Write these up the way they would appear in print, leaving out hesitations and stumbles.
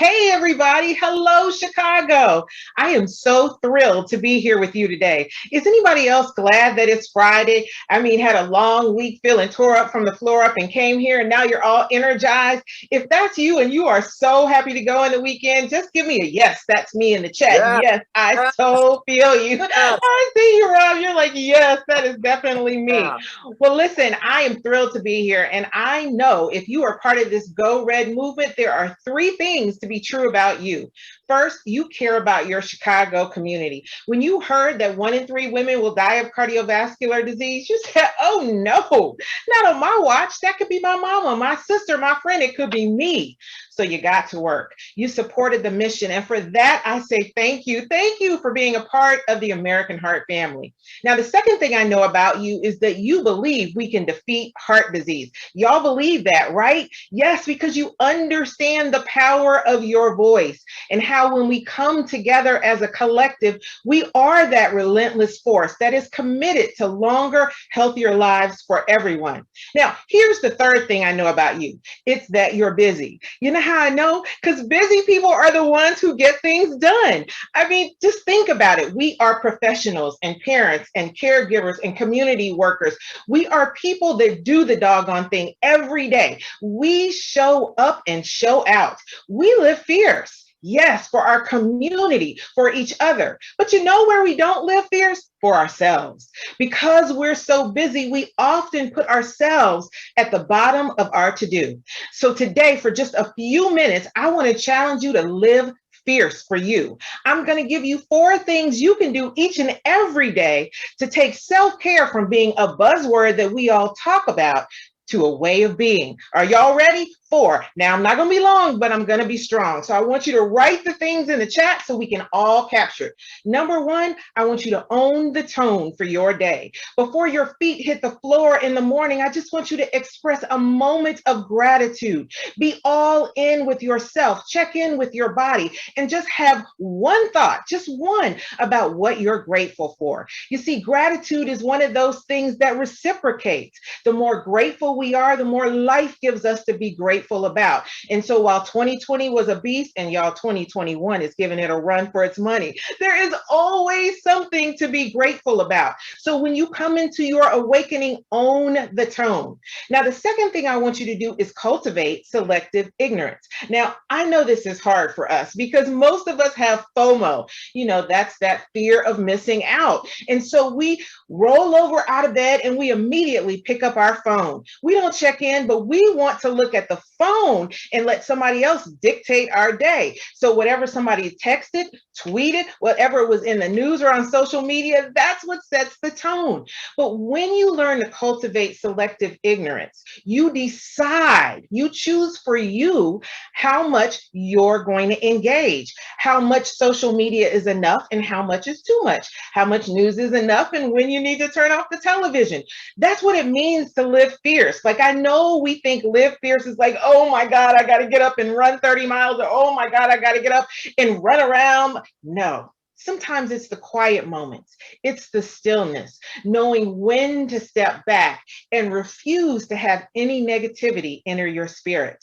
Hey, everybody. Hello, Chicago. I am so thrilled to be here with you today. Is anybody else glad that it's Friday? I mean, had a long week feeling tore up from the floor up and came here, and now you're all energized. If that's you and you are so happy to go in the weekend, just give me a yes. That's me in the chat. Yeah, Yes, I yeah, so feel you. yes, I see you, Rob. You're like, yes, that is definitely me. yeah. Well, listen, I am thrilled to be here. And I know if you are part of this Go Red movement, there are three things to be true about you. First, you care about your Chicago community. When you heard that 1 in 3 women will die of cardiovascular disease, you said, oh no, not on my watch. That could be my mama, my sister, my friend. It could be me. So you got to work. You supported the mission. And for that, I say thank you. Thank you for being a part of the American Heart family. Now, the second thing I know about you is that you believe we can defeat heart disease. Y'all believe that, right? Yes, because you understand the power of your voice and how when we come together as a collective, we are that relentless force that is committed to longer, healthier lives for everyone. Now, here's the third thing I know about you. It's that you're busy. You know how I know? Because busy people are the ones who get things done. I mean, just think about it. We are professionals and parents and caregivers and community workers. We are people that do the doggone thing every day. We show up and show out. We live fierce. Yes, for our community, for each other. But you know where we don't live fierce? For ourselves. Because we're so busy, we often put ourselves at the bottom of our to do. So today, for just a few minutes, I want to challenge you to live fierce for you. I'm going to give you 4 things you can do each and every day to take self-care from being a buzzword that we all talk about to a way of being. Are y'all ready? 4. Now, I'm not going to be long, but I'm going to be strong. So I want you to write the things in the chat so we can all capture it. Number 1, I want you to own the tone for your day. Before your feet hit the floor in the morning, I just want you to express a moment of gratitude. Be all in with yourself. Check in with your body and just have one thought, just one, about what you're grateful for. You see, gratitude is one of those things that reciprocates. The more grateful we are, the more life gives us to be grateful about. And so while 2020 was a beast and y'all 2021 is giving it a run for its money, there is always something to be grateful about. So when you come into your awakening, own the tone. Now, the second thing I want you to do is cultivate selective ignorance. Now, I know this is hard for us because most of us have FOMO. You know, that's that fear of missing out. And so we roll over out of bed and we immediately pick up our phone. We don't check in, but we want to look at the phone and let somebody else dictate our day. So whatever somebody texted, tweeted, whatever was in the news or on social media, that's what sets the tone. But when you learn to cultivate selective ignorance, you decide, you choose for you how much you're going to engage, how much social media is enough and how much is too much, how much news is enough and when you need to turn off the television. That's what it means to live fierce. Like, I know we think live fierce is like, oh my God, I got to get up and run 30 miles, or oh my God, I got to get up and run around. No. Sometimes it's the quiet moments. It's the stillness, knowing when to step back and refuse to have any negativity enter your spirit.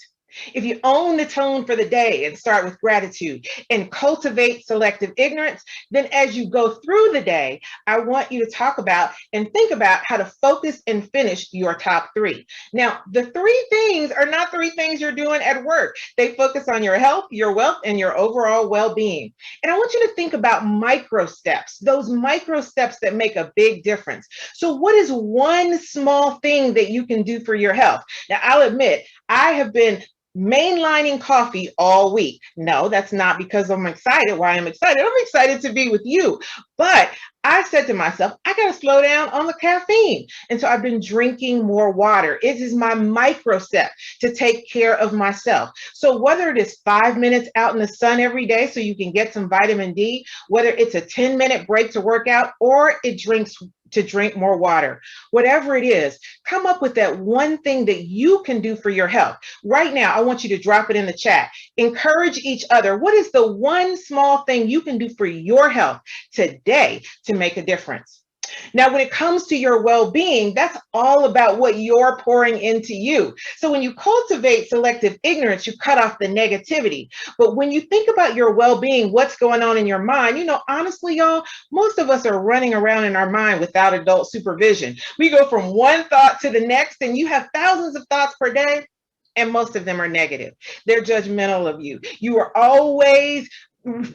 If you own the tone for the day and start with gratitude and cultivate selective ignorance, then as you go through the day, I want you to talk about and think about how to focus and finish your top 3. Now, the 3 things are not 3 things you're doing at work. They focus on your health, your wealth, and your overall well-being. And I want you to think about micro steps, those micro steps that make a big difference. So what is one small thing that you can do for your health? Now, I'll admit, I have been mainlining coffee all week. No, that's not because I'm excited. Why I'm excited? I'm excited to be with you. But I said to myself, I got to slow down on the caffeine. And so I've been drinking more water. It is my micro step to take care of myself. So whether it is 5 minutes out in the sun every day so you can get some vitamin D, whether it's a 10-minute break to work out, or it drinks to drink more water, whatever it is, come up with that one thing that you can do for your health. Right now, I want you to drop it in the chat. Encourage each other. What is the one small thing you can do for your health today to make a difference? Now, when it comes to your well being, that's all about what you're pouring into you. So, when you cultivate selective ignorance, you cut off the negativity. But when you think about your well being, what's going on in your mind, honestly, y'all, most of us are running around in our mind without adult supervision. We go from one thought to the next, and you have thousands of thoughts per day. And most of them are negative. They're judgmental of you. You are always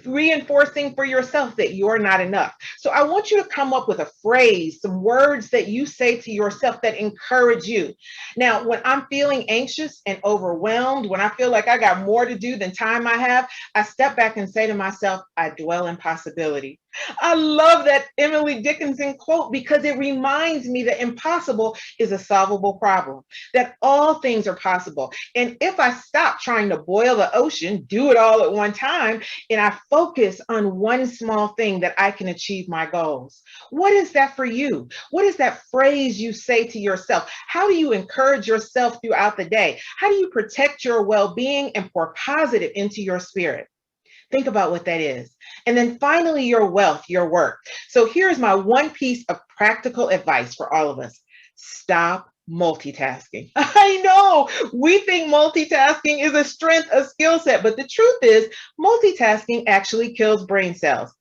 reinforcing for yourself that you're not enough. So I want you to come up with a phrase, some words that you say to yourself that encourage you. Now, when I'm feeling anxious and overwhelmed, when I feel like I got more to do than time I have, I step back and say to myself, I dwell in possibility. I love that Emily Dickinson quote because it reminds me that impossible is a solvable problem, that all things are possible. And if I stop trying to boil the ocean, do it all at one time, and I focus on one small thing that I can achieve my goals. What is that for you? What is that phrase you say to yourself? How do you encourage yourself throughout the day? How do you protect your well-being and pour positive into your spirit? Think about what that is. And then finally, your wealth, your work. So here's my one piece of practical advice for all of us. Stop multitasking. I know we think multitasking is a strength, a skill set, but the truth is multitasking actually kills brain cells.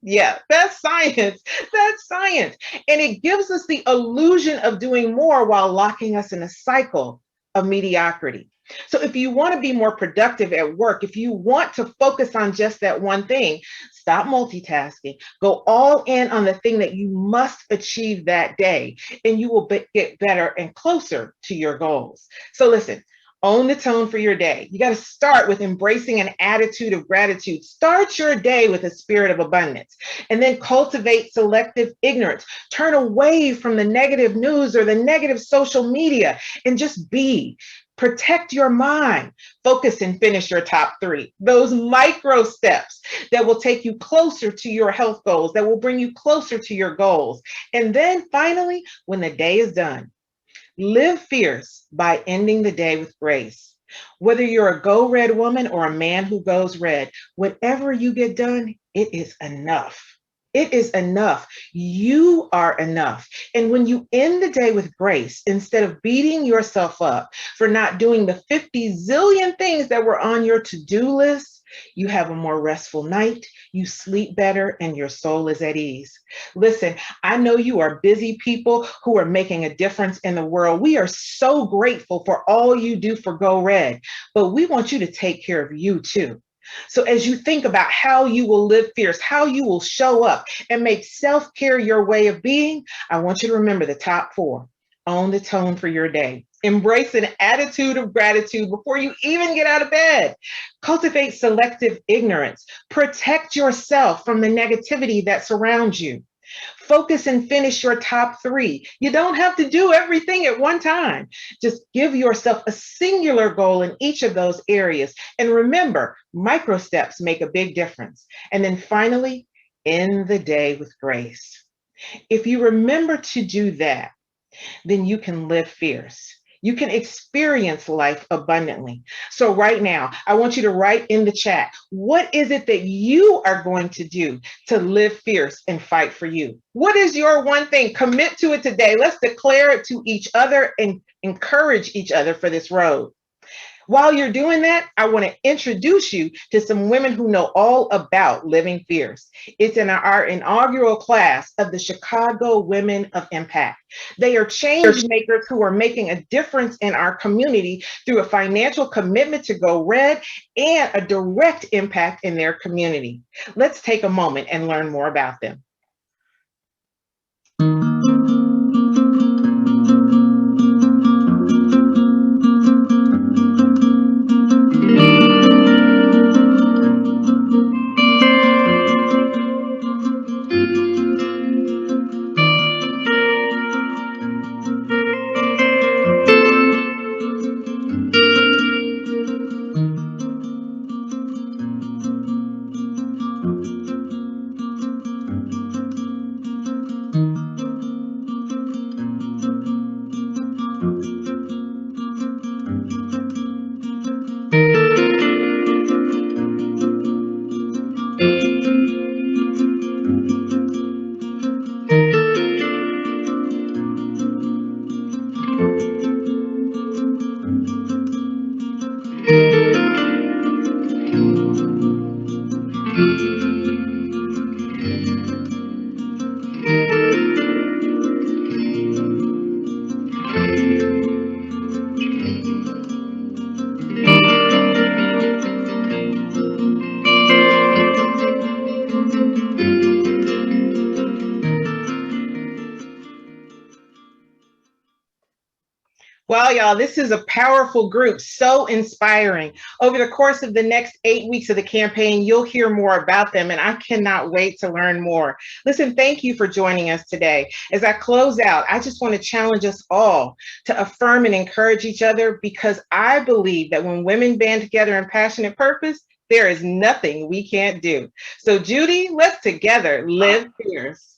Yeah, that's science. That's science. And it gives us the illusion of doing more while locking us in a cycle of mediocrity. So if you want to be more productive at work, if you want to focus on just that one thing, stop multitasking, go all in on the thing that you must achieve that day, and you will get better and closer to your goals. So listen, own the tone for your day. You got to start with embracing an attitude of gratitude. Start your day with a spirit of abundance, and then cultivate selective ignorance. Turn away from the negative news or the negative social media and just be. Protect your mind. Focus and finish your top three. Those micro steps that will take you closer to your health goals, that will bring you closer to your goals. And then finally, when the day is done, live fierce by ending the day with grace. Whether you're a go red woman or a man who goes red, whatever you get done, it is enough. It is enough. You are enough. And when you end the day with grace, instead of beating yourself up for not doing the 50 zillion things that were on your to-do list, you have a more restful night, you sleep better, and your soul is at ease. Listen, I know you are busy people who are making a difference in the world. We are so grateful for all you do for Go Red, but we want you to take care of you too. So as you think about how you will live fierce, how you will show up and make self-care your way of being, I want you to remember the top four. Own the tone for your day. Embrace an attitude of gratitude before you even get out of bed. Cultivate selective ignorance. Protect yourself from the negativity that surrounds you. Focus and finish your top three. You don't have to do everything at one time. Just give yourself a singular goal in each of those areas. And remember, micro steps make a big difference. And then finally, end the day with grace. If you remember to do that, then you can live fierce. You can experience life abundantly. So right now, I want you to write in the chat, what is it that you are going to do to live fierce and fight for you? What is your one thing? Commit to it today. Let's declare it to each other and encourage each other for this road. While you're doing that, I want to introduce you to some women who know all about living fierce. It's in our inaugural class of the Chicago Women of Impact. They are change makers who are making a difference in our community through a financial commitment to Go Red and a direct impact in their community. Let's take a moment and learn more about them. Well, y'all, this is a powerful group, so inspiring. Over the course of the next 8 weeks of the campaign, you'll hear more about them, and I cannot wait to learn more. Listen, thank you for joining us today. As I close out, I just want to challenge us all to affirm and encourage each other, because I believe that when women band together in passionate purpose, there is nothing we can't do. So, Judy, let's together live fierce.